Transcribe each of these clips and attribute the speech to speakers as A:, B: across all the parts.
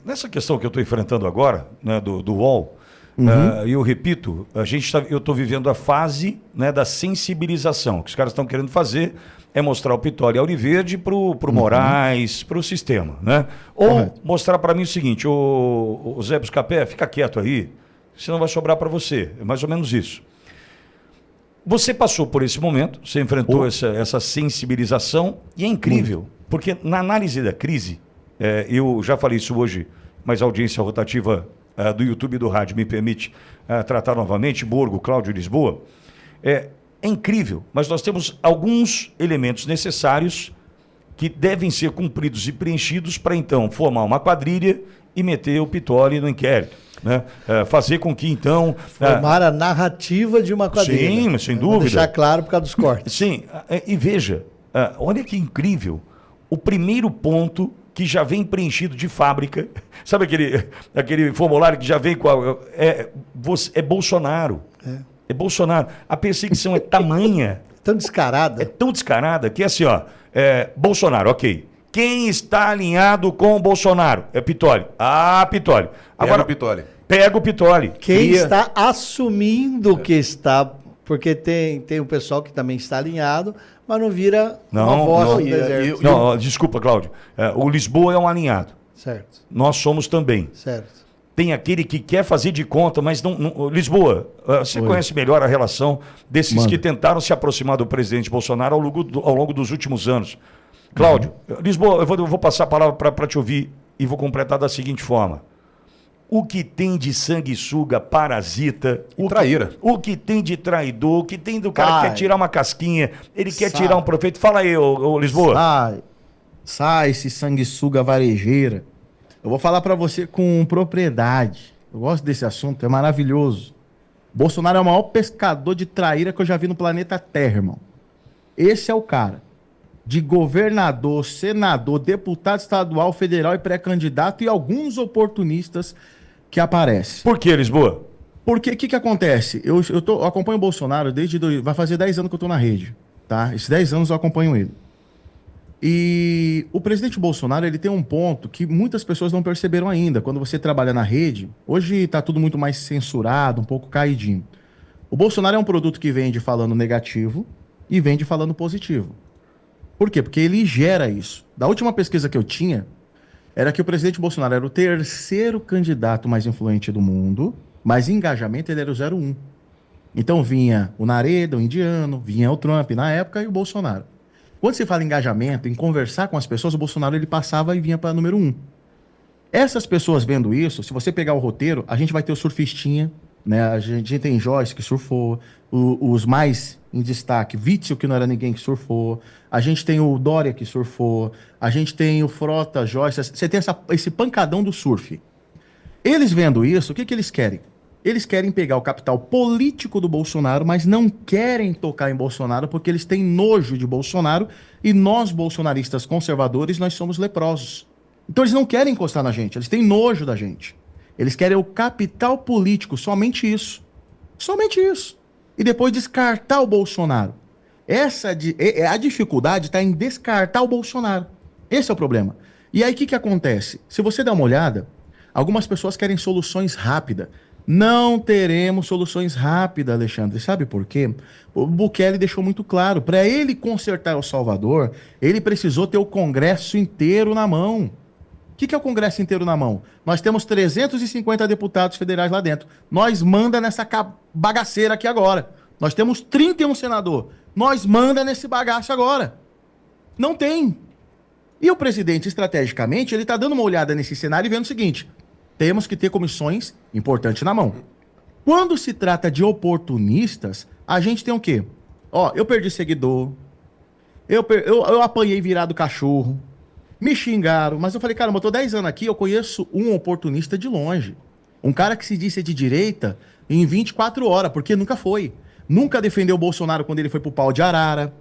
A: nessa questão que eu estou enfrentando agora, né, do UOL, eu repito, eu estou vivendo a fase, né, da sensibilização. O que os caras estão querendo fazer é mostrar o Pitoli Auriverde para o Moraes, para o sistema. Né? Ou mostrar para mim o seguinte, o Zé Buscapé, fica quieto aí, senão vai sobrar para você. É mais ou menos isso. Você passou por esse momento, você enfrentou essa sensibilização, e é incrível, porque na análise da crise, eu já falei isso hoje, mas a audiência rotativa do YouTube e do rádio me permite tratar novamente, Borgo, Cláudio Lisboa, é incrível, mas nós temos alguns elementos necessários que devem ser cumpridos e preenchidos para então formar uma quadrilha e meter o Pitoli no inquérito. Né? Fazer com que então...
B: Formar a narrativa de uma quadrilha.
A: Sim, mas sem dúvida.
B: Deixar claro por causa dos cortes.
A: Sim, e veja, olha que incrível, o primeiro ponto que já vem preenchido de fábrica, sabe aquele formulário que já vem com é Bolsonaro. É Bolsonaro. A perseguição é tamanha.
B: Tão descarada.
A: É tão descarada que é assim, ó, Bolsonaro, ok. Quem está alinhado com o Bolsonaro? É Pitoli. Pitoli. Agora, pega o Pitoli.
B: Quem está assumindo que está... Porque tem um pessoal que também está alinhado, mas não vira uma voz do deserto.
A: Não, desculpa, Cláudio. O Lisboa é um alinhado.
B: Certo.
A: Nós somos também.
B: Certo.
A: Tem aquele que quer fazer de conta, mas não... Lisboa, você conhece melhor a relação desses que tentaram se aproximar do presidente Bolsonaro ao longo dos últimos anos. Cláudio, Lisboa, eu vou passar a palavra para te ouvir e vou completar da seguinte forma. O que tem de sanguessuga, parasita, o que tem de traidor, o que tem do cara que quer tirar uma casquinha, ele quer tirar um profeito. Fala aí, ô Lisboa.
C: Sai esse sanguessuga varejeira. Eu vou falar pra você com propriedade. Eu gosto desse assunto, é maravilhoso. Bolsonaro é o maior pescador de traíra que eu já vi no planeta Terra, irmão. Esse é o cara. De governador, senador, deputado estadual, federal e pré-candidato e alguns oportunistas que aparecem.
A: Por que, Lisboa?
C: Porque o que acontece? Eu acompanho o Bolsonaro vai fazer 10 anos que eu tô na rede, tá? Esses 10 anos eu acompanho ele. E o presidente Bolsonaro, ele tem um ponto que muitas pessoas não perceberam ainda. Quando você trabalha na rede, hoje tá tudo muito mais censurado, um pouco caidinho. O Bolsonaro é um produto que vende falando negativo e vende falando positivo. Por quê? Porque ele gera isso. Da última pesquisa que eu tinha, era que o presidente Bolsonaro era o terceiro candidato mais influente do mundo, mas em engajamento ele era o 01. Então vinha o Nareda, o indiano, vinha o Trump na época e o Bolsonaro. Quando se fala em engajamento, em conversar com as pessoas, o Bolsonaro ele passava e vinha para número 1. Essas pessoas vendo isso, se você pegar o roteiro, a gente vai ter o surfistinha, né? A gente tem Joyce que surfou, os mais em destaque, Witzel, que não era ninguém que surfou, a gente tem o Dória que surfou, a gente tem o Frota, Joyce, você tem esse pancadão do surf. Eles vendo isso, o que eles querem? Eles querem pegar o capital político do Bolsonaro, mas não querem tocar em Bolsonaro porque eles têm nojo de Bolsonaro e nós, bolsonaristas conservadores, nós somos leprosos. Então eles não querem encostar na gente, eles têm nojo da gente. Eles querem o capital político, somente isso. Somente isso. E depois descartar o Bolsonaro. A dificuldade está em descartar o Bolsonaro. Esse é o problema. E aí o que acontece? Se você der uma olhada, algumas pessoas querem soluções rápidas. Não teremos soluções rápidas, Alexandre. Sabe por quê? O Bukele deixou muito claro. Para ele consertar El Salvador, ele precisou ter o Congresso inteiro na mão. O que é o Congresso inteiro na mão? Nós temos 350 deputados federais lá dentro. Nós manda nessa bagaceira aqui agora. Nós temos 31 senadores. Nós manda nesse bagaço agora. Não tem. E o presidente, estrategicamente, ele está dando uma olhada nesse cenário e vendo o seguinte: temos que ter comissões importantes na mão. Quando se trata de oportunistas, a gente tem o quê? Eu perdi seguidor, eu apanhei virado cachorro, me xingaram, mas eu falei, caramba, eu tô 10 anos aqui, eu conheço um oportunista de longe. Um cara que se disse de direita em 24 horas, porque nunca foi. Nunca defendeu o Bolsonaro quando ele foi pro pau de arara.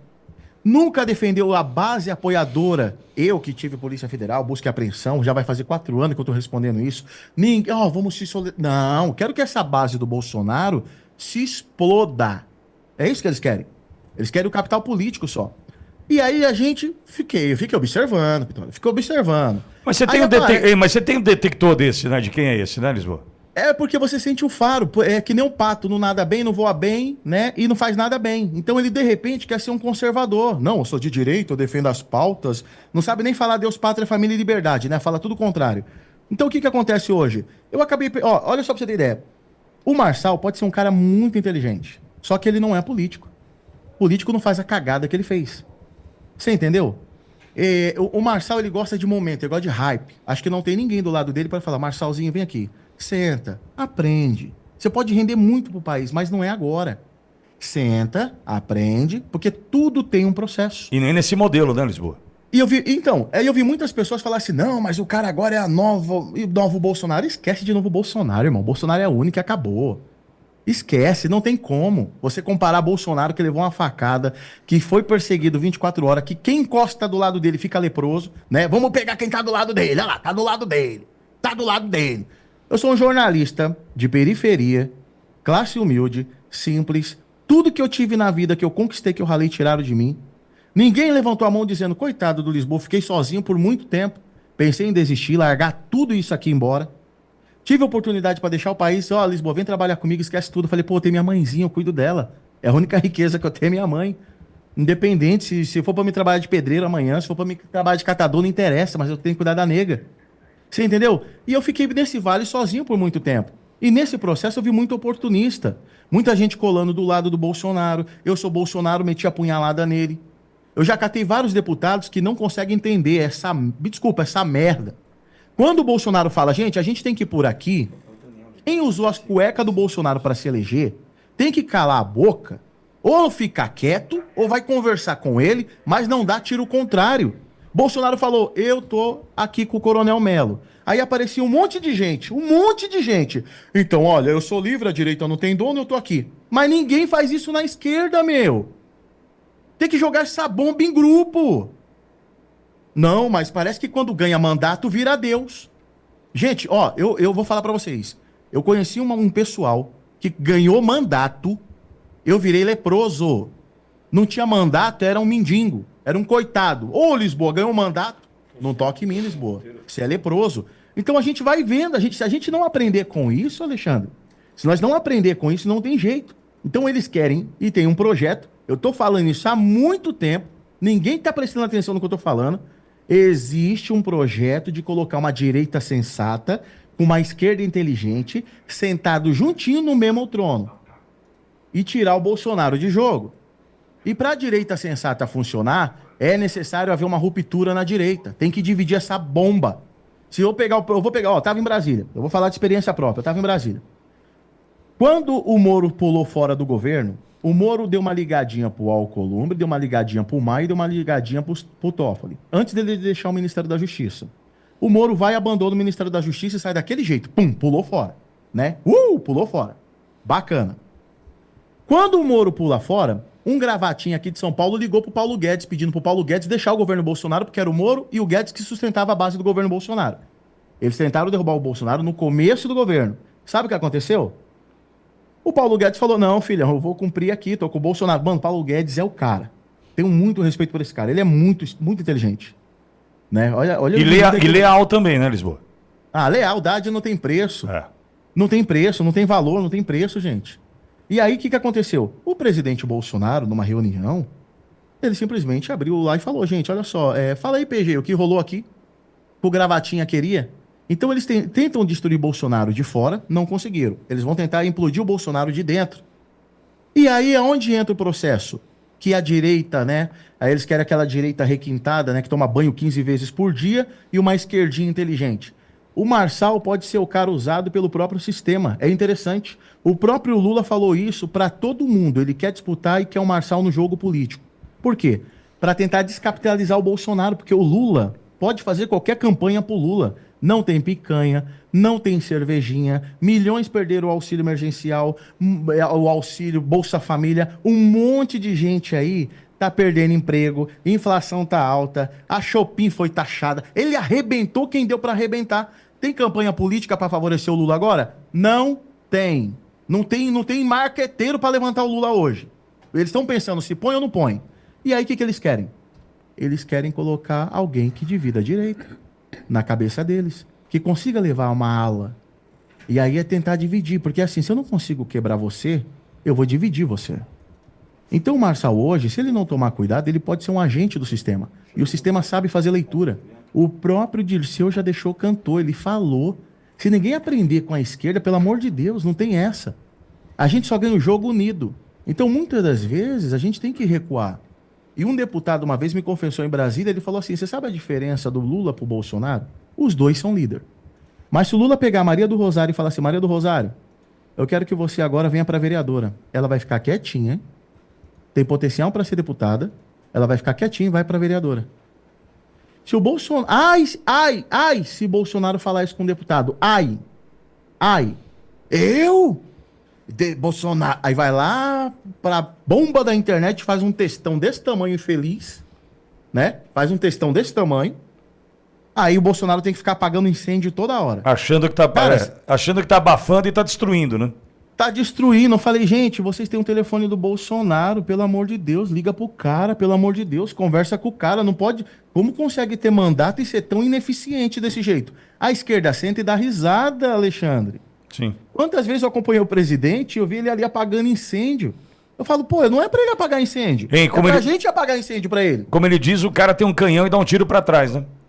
C: Nunca defendeu a base apoiadora. Eu que tive Polícia Federal, busca e apreensão, já vai fazer 4 anos que eu tô respondendo isso. Vamos se Não, quero que essa base do Bolsonaro se exploda. É isso que eles querem. Eles querem o capital político só. E aí a gente fiquei observando, fiquei observando.
A: Mas você, mas você tem um detector desse, né? De quem é esse, né, Lisboa?
C: É porque você sente o faro, é que nem um pato, não nada bem, não voa bem, né? E não faz nada bem. Então ele de repente quer ser um conservador. Não, eu sou de direita, eu defendo as pautas. Não sabe nem falar Deus, pátria, família e liberdade, né? Fala tudo o contrário. Então o que acontece hoje? Eu acabei, ó, olha só pra você ter ideia. O Marçal pode ser um cara muito inteligente, só que ele não é político. O político não faz a cagada que ele fez. Você entendeu? O Marçal, ele gosta de momento, ele gosta de hype. Acho que não tem ninguém do lado dele para falar, Marçalzinho, vem aqui. Senta, aprende. Você pode render muito pro país, mas não é agora. Senta, aprende, porque tudo tem um processo.
A: E nem nesse modelo, né, Lisboa?
C: E eu vi muitas pessoas falar assim, não, mas o cara agora é o novo Bolsonaro. Esquece de novo Bolsonaro, irmão. Bolsonaro é único e acabou. Esquece, não tem como. Você comparar Bolsonaro, que levou uma facada, que foi perseguido 24 horas, que quem encosta do lado dele fica leproso, né? Vamos pegar quem tá do lado dele. Olha lá, tá do lado dele. Tá do lado dele. Eu sou um jornalista de periferia, classe humilde, simples. Tudo que eu tive na vida, que eu conquistei, que eu ralei, tiraram de mim. Ninguém levantou a mão dizendo, coitado do Lisboa, fiquei sozinho por muito tempo. Pensei em desistir, largar tudo isso aqui embora. Tive a oportunidade para deixar o país. Ó, Lisboa, vem trabalhar comigo, esquece tudo. Falei, pô, tem minha mãezinha, eu cuido dela. É a única riqueza que eu tenho, é minha mãe. Independente, se for para me trabalhar de pedreiro amanhã, se for para me trabalhar de catador, não interessa, mas eu tenho que cuidar da nega. Você entendeu? E eu fiquei nesse vale sozinho por muito tempo. E nesse processo eu vi muito oportunista. Muita gente colando do lado do Bolsonaro. Eu sou Bolsonaro, meti a punhalada nele. Eu já catei vários deputados que não conseguem entender essa merda. Quando o Bolsonaro fala, gente, a gente tem que ir por aqui, quem usou as cuecas do Bolsonaro para se eleger, tem que calar a boca, ou ficar quieto, ou vai conversar com ele, mas não dá tiro contrário. Bolsonaro falou, eu tô aqui com o Coronel Melo. Aí aparecia um monte de gente. Então, olha, eu sou livre, a direita não tem dono, eu tô aqui. Mas ninguém faz isso na esquerda, meu. Tem que jogar essa bomba em grupo. Não, mas parece que quando ganha mandato, vira Deus. Gente, ó, eu vou falar pra vocês. Eu conheci um pessoal que ganhou mandato, eu virei leproso. Não tinha mandato, era um mendigo, era um coitado. Ô, Lisboa, ganhou mandato? Não toque em mim, Lisboa. Você é leproso. Então a gente vai vendo, se a gente não aprender com isso, Alexandre, se nós não aprender com isso, não tem jeito. Então eles querem, e tem um projeto, eu tô falando isso há muito tempo, ninguém tá prestando atenção no que eu tô falando. Existe um projeto de colocar uma direita sensata com uma esquerda inteligente sentado juntinho no mesmo trono e tirar o Bolsonaro de jogo. E para a direita sensata funcionar, é necessário haver uma ruptura na direita. Tem que dividir essa bomba. Se eu vou pegar, ó, eu tava em Brasília. Eu vou falar de experiência própria. Eu tava em Brasília. Quando o Moro pulou fora do governo, o Moro deu uma ligadinha pro Alcolumbre, deu uma ligadinha pro Maia e deu uma ligadinha pro Toffoli, antes dele deixar o Ministério da Justiça. O Moro vai, abandona o Ministério da Justiça e sai daquele jeito. Pum, pulou fora, né? Pulou fora. Bacana. Quando o Moro pula fora, um gravatinho aqui de São Paulo ligou pro Paulo Guedes, pedindo pro Paulo Guedes deixar o governo Bolsonaro, porque era o Moro e o Guedes que sustentava a base do governo Bolsonaro. Eles tentaram derrubar o Bolsonaro no começo do governo. Sabe o que aconteceu? O Paulo Guedes falou, não, filha, eu vou cumprir aqui, tô com o Bolsonaro. Mano, Paulo Guedes é o cara. Tenho muito respeito por esse cara. Ele é muito, muito inteligente. Né? Olha
A: e leal também, né, Lisboa?
C: Ah, lealdade não tem preço.
A: É.
C: Não tem preço, não tem valor, não tem preço, gente. E aí, o que aconteceu? O presidente Bolsonaro, numa reunião, ele simplesmente abriu lá e falou, gente, olha só, fala aí, PG, o que rolou aqui? O gravatinha queria... Então eles tentam destruir Bolsonaro de fora, não conseguiram. Eles vão tentar implodir o Bolsonaro de dentro. E aí é onde entra o processo? Que a direita, né? Aí eles querem aquela direita requintada, né? Que toma banho 15 vezes por dia e uma esquerdinha inteligente. O Marçal pode ser o cara usado pelo próprio sistema. É interessante. O próprio Lula falou isso para todo mundo. Ele quer disputar e quer o Marçal no jogo político. Por quê? Para tentar descapitalizar o Bolsonaro, porque o Lula pode fazer qualquer campanha pro Lula. Não tem picanha, não tem cervejinha, milhões perderam o auxílio emergencial, o auxílio Bolsa Família, um monte de gente aí tá perdendo emprego, inflação tá alta, a Shopping foi taxada, ele arrebentou quem deu para arrebentar. Tem campanha política para favorecer o Lula agora? Não tem. Não tem marqueteiro para levantar o Lula hoje. Eles estão pensando se põe ou não põe. E aí o que eles querem? eles querem colocar alguém que divida a direita na cabeça deles, que consiga levar uma ala. E aí é tentar dividir, porque assim, se eu não consigo quebrar você, eu vou dividir você. Então o Marçal hoje, se ele não tomar cuidado, ele pode ser um agente do sistema. E o sistema sabe fazer leitura. O próprio Dirceu já deixou, cantou, ele falou. Se ninguém aprender com a esquerda, pelo amor de Deus, não tem essa. A gente só ganha o jogo unido. Então muitas das vezes a gente tem que recuar. E um deputado uma vez me confessou em Brasília, ele falou assim, você sabe a diferença do Lula pro Bolsonaro? Os dois são líder. Mas se o Lula pegar a Maria do Rosário e falar assim, Maria do Rosário, eu quero que você agora venha para vereadora. Ela vai ficar quietinha, tem potencial para ser deputada, ela vai ficar quietinha e vai para vereadora. Se o Bolsonaro... Ai, se Bolsonaro falar isso com um deputado. Ai, eu? Bolsonaro... Aí vai lá pra bomba da internet, faz um textão desse tamanho infeliz, né? Faz um textão desse tamanho. Aí o Bolsonaro tem que ficar apagando incêndio toda hora.
A: Achando que tá abafando e tá destruindo, né?
C: Tá destruindo. Eu falei, gente, vocês têm um telefone do Bolsonaro, pelo amor de Deus, liga pro cara, pelo amor de Deus, conversa com o cara, não pode... Como consegue ter mandato e ser tão ineficiente desse jeito? A esquerda senta e dá risada, Alexandre.
A: Sim.
C: Quantas vezes eu acompanhei o presidente e eu vi ele ali apagando incêndio? Eu falo, pô, não é pra ele apagar incêndio.
A: Ei,
C: é pra gente apagar incêndio pra ele.
A: Como ele diz, o cara tem um canhão e dá um tiro pra trás, né?